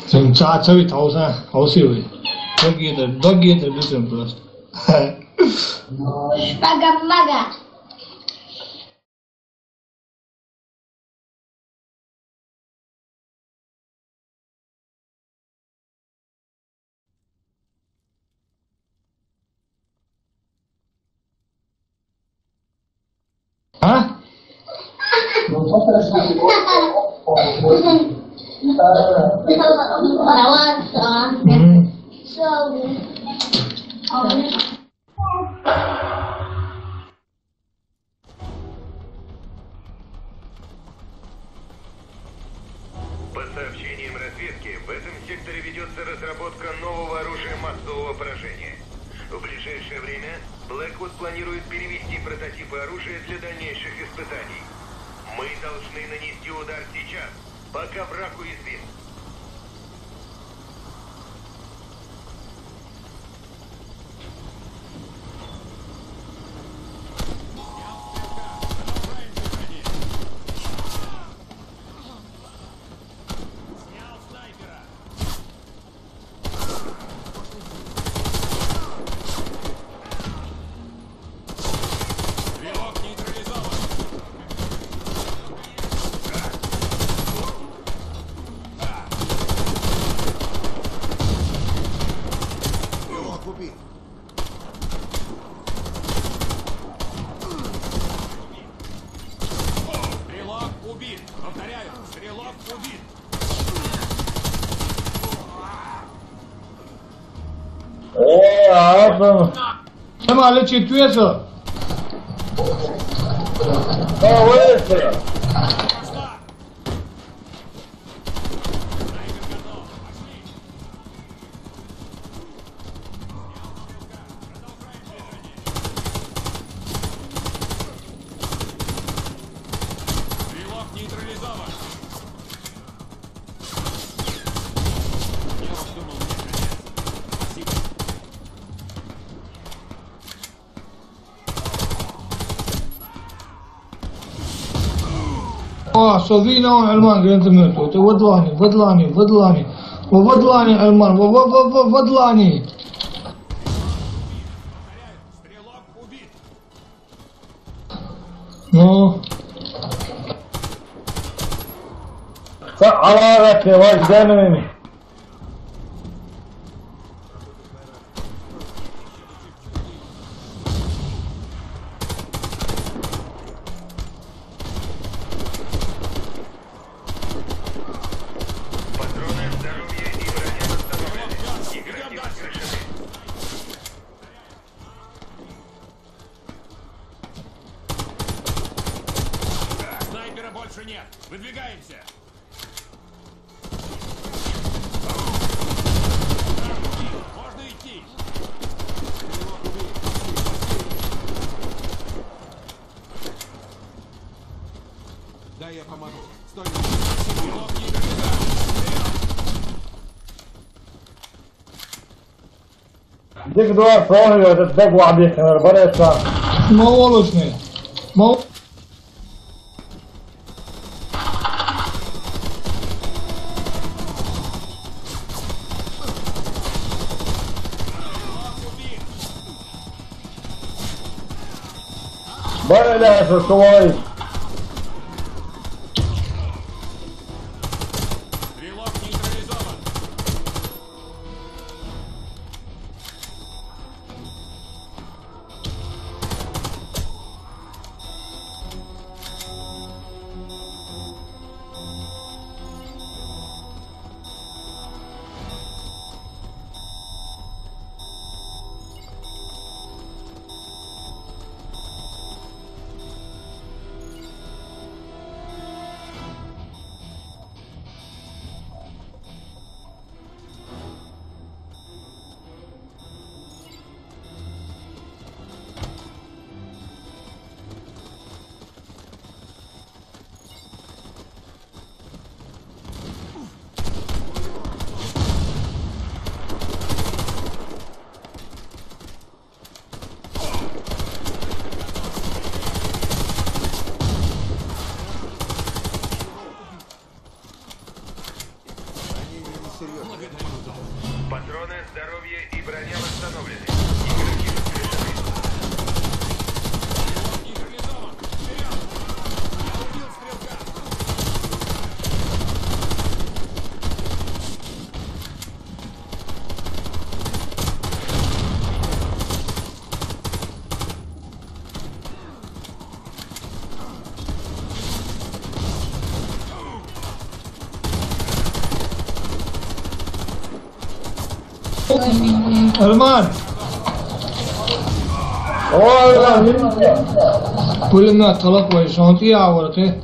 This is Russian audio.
Sunt cațăvi tausa, ausiui. Doghiete, de simplu asta. Шпага мага. А? По сообщениям разведки, в этом секторе ведется разработка нового оружия массового поражения. В ближайшее время Blackwood планирует перевести прототипы оружия для дальнейших испытаний. Мы должны нанести удар сейчас, пока враг уязвим. Ama le ce tu e să? Da, uite! Să vină un alman grantimentul, te văd lani, vă văd lani, alman, văd lani. Nu. على ركبة قدامي. Больше нет. Выдвигаемся. Можно идти. Да, я помогу. Стой. ديك دوا صاحي وتتبقوا عم يخمر برا يطلع. ما ولسني. ما برا لا في الصوايد. Патроны, здоровье и броня восстановлены. Игроки воскрешены. Нейтрализован! Вперед! Я убил стрелка! Арман, Ой, да, пулемет толок вой, шонти аварте.